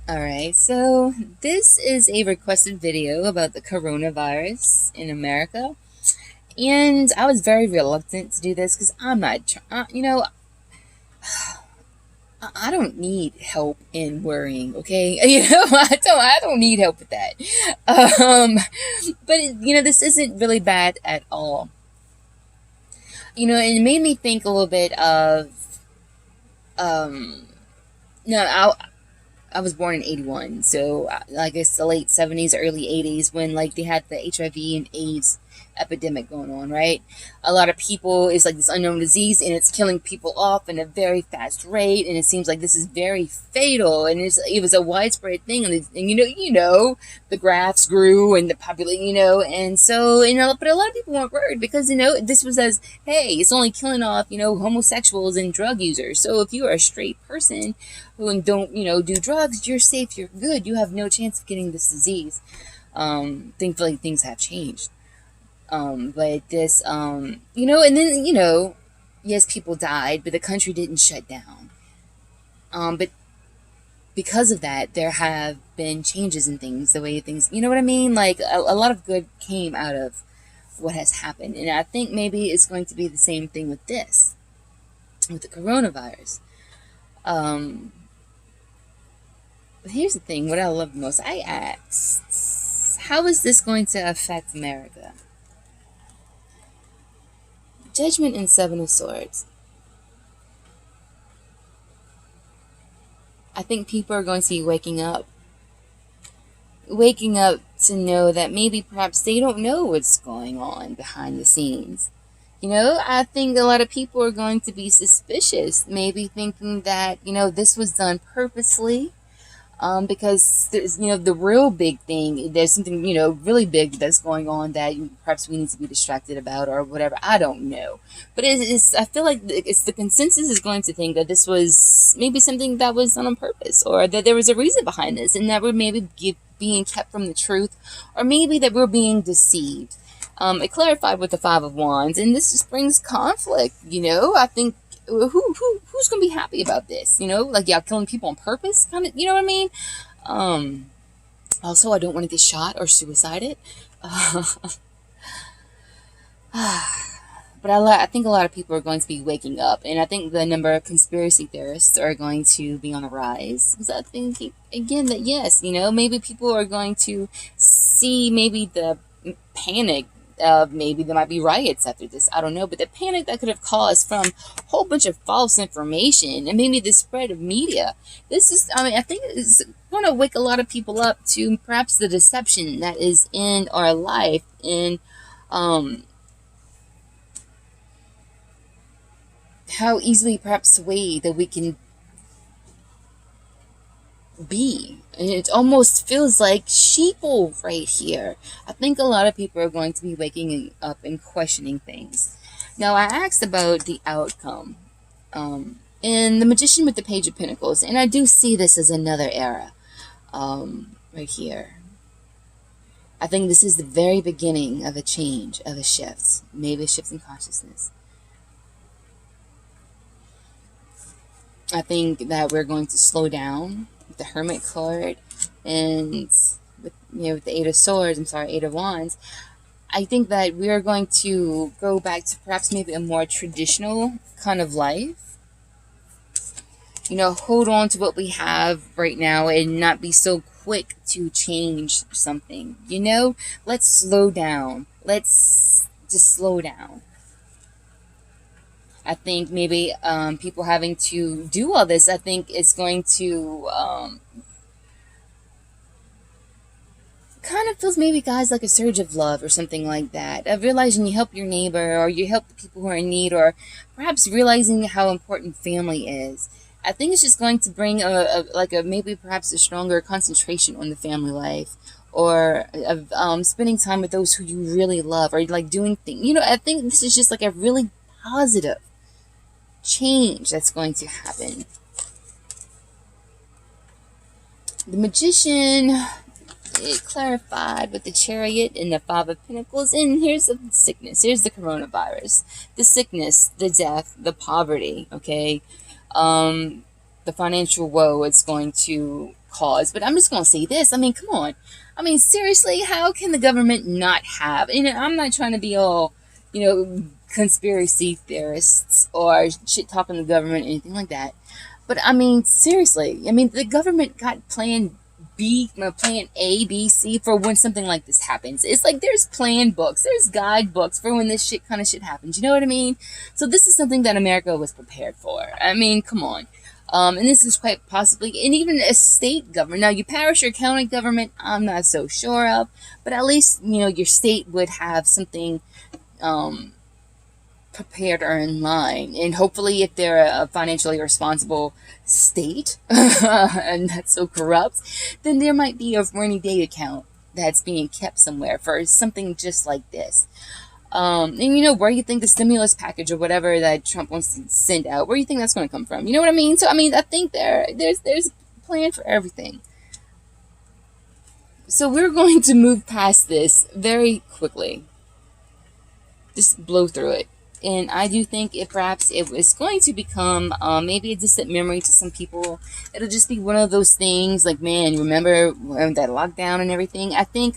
Alright, so this is a requested video about the coronavirus in America. And I was very reluctant to do this because I'm not, I don't need help in worrying, okay? I don't need help with that. Um, but, this isn't really bad at all. It made me think a little bit of, um, no, I was born in 81, so I guess the late 70s, early 80s, when like they had the HIV and AIDS epidemic going on, right? A lot of people, it's like this unknown disease and it's killing people off in a very fast rate, and it seems like this is very fatal, and it was a widespread thing, and the graphs grew and the population, and so, but a lot of people weren't worried because, this was as, hey, it's only killing off, homosexuals and drug users. So if you are a straight person who don't, do drugs, you're safe, you're good, you have no chance of getting this disease. Thankfully things have changed. But this, and then, yes, people died, but the country didn't shut down. But because of that, there have been changes in things, the way things, you know what I mean? Like a lot of good came out of what has happened. And I think maybe it's going to be the same thing with this, with the coronavirus. But here's the thing, what I love the most. I asked, how is this going to affect America? Judgment and Seven of Swords. I think people are going to be waking up. Waking up to know that maybe perhaps they don't know what's going on behind the scenes. I think a lot of people are going to be suspicious, maybe thinking that, this was done purposely. Because there's, the real big thing, there's something, really big that's going on that perhaps we need to be distracted about or whatever. I don't know. But I feel like it's the consensus is going to think that this was maybe something that was done on purpose, or that there was a reason behind this, and that we're maybe being kept from the truth, or maybe that we're being deceived. It clarified with the Five of Wands, and this just brings conflict, I think who's gonna be happy about this? Like y'all killing people on purpose, kind of. You know what I mean? Also, I don't want to get shot or suicided. But I think a lot of people are going to be waking up, and I think the number of conspiracy theorists are going to be on the rise. Because I think again that yes, maybe people are going to see maybe the panic. Maybe there might be riots after this. I don't know, but the panic that could have caused from a whole bunch of false information and maybe the spread of media. I think it's going to wake a lot of people up to perhaps the deception that is in our life, and how easily perhaps swayed that we can be. And it almost feels like sheeple right here. I think a lot of people are going to be waking up and questioning things. Now, I asked about the outcome. And the Magician with the Page of Pentacles, and I do see this as another era. Right here. I think this is the very beginning of a change, of a shift. Maybe a shift in consciousness. I think that we're going to slow down with the Hermit card, and with the Eight of Swords, Eight of Wands. I think that we are going to go back to perhaps maybe a more traditional kind of life. Hold on to what we have right now and not be so quick to change something. Let's slow down. Let's just slow down. I think maybe people having to do all this, I think it's going to kind of feels maybe, guys, like a surge of love or something like that. Of realizing you help your neighbor, or you help the people who are in need, or perhaps realizing how important family is. I think it's just going to bring maybe perhaps a stronger concentration on the family life, or of spending time with those who you really love, or like doing things. I think this is just like a really positive change that's going to happen. The Magician, it clarified with the Chariot and the Five of Pentacles, and here's the sickness, here's the coronavirus, the sickness, the death, the poverty, okay, the financial woe it's going to cause, but I'm just going to say this. I mean, come on. I mean, seriously, how can the government not have? And I'm not trying to be all, conspiracy theorists or shit talking the government or anything like that. But I mean, seriously, I mean, the government got plan B, plan A, B, C for when something like this happens. It's like there's plan books, there's guidebooks for when this kind of shit happens. You know what I mean? So this is something that America was prepared for. I mean, come on. And this is quite possibly, and even a state government. Now, your parish or county government, I'm not so sure of, but at least, your state would have something prepared or in line. And hopefully, if they're a financially responsible state and not so corrupt, then there might be a rainy day account that's being kept somewhere for something just like this. And where you think the stimulus package or whatever that Trump wants to send out, where you think that's going to come from? You know what I mean? So I mean, I think there's a plan for everything. So we're going to move past this very quickly. Just blow through it. And I do think perhaps it was going to become maybe a distant memory to some people. It'll just be one of those things like, man, remember that lockdown and everything? I think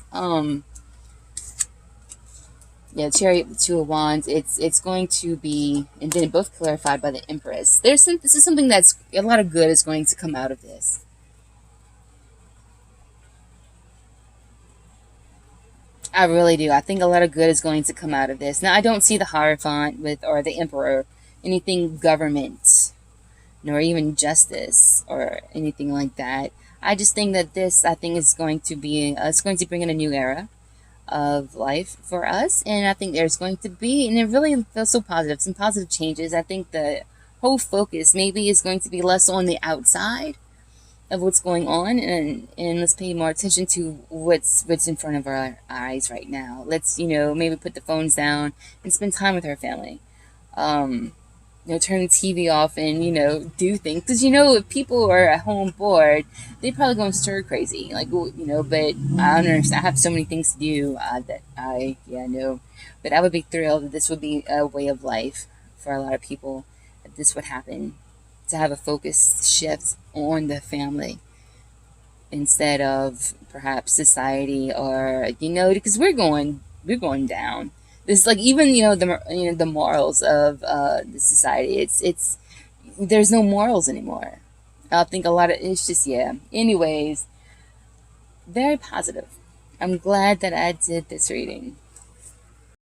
Chariot with Two of Wands, it's going to be, and then both clarified by the Empress. This is something that's, a lot of good is going to come out of this. I really do. I think a lot of good is going to come out of this. Now, I don't see the Hierophant or the Emperor, anything government, nor even justice or anything like that. I just think that this, I think, is going to be, it's going to bring in a new era of life for us. And I think there's going to be, and it really feels so positive, some positive changes. I think the whole focus maybe is going to be less on the outside of what's going on, and let's pay more attention to what's in front of our eyes right now. Let's maybe put the phones down and spend time with our family. Turn the TV off and do things, because if people are at home bored, they probably going stir crazy, like But I don't understand. I have so many things to do that I know. But I would be thrilled that this would be a way of life for a lot of people. That this would happen, to have a focus shift on the family instead of perhaps society, or because we're going down. It's like, even the morals of the society. It's there's no morals anymore. I think a lot of it's just Anyways, very positive. I'm glad that I did this reading.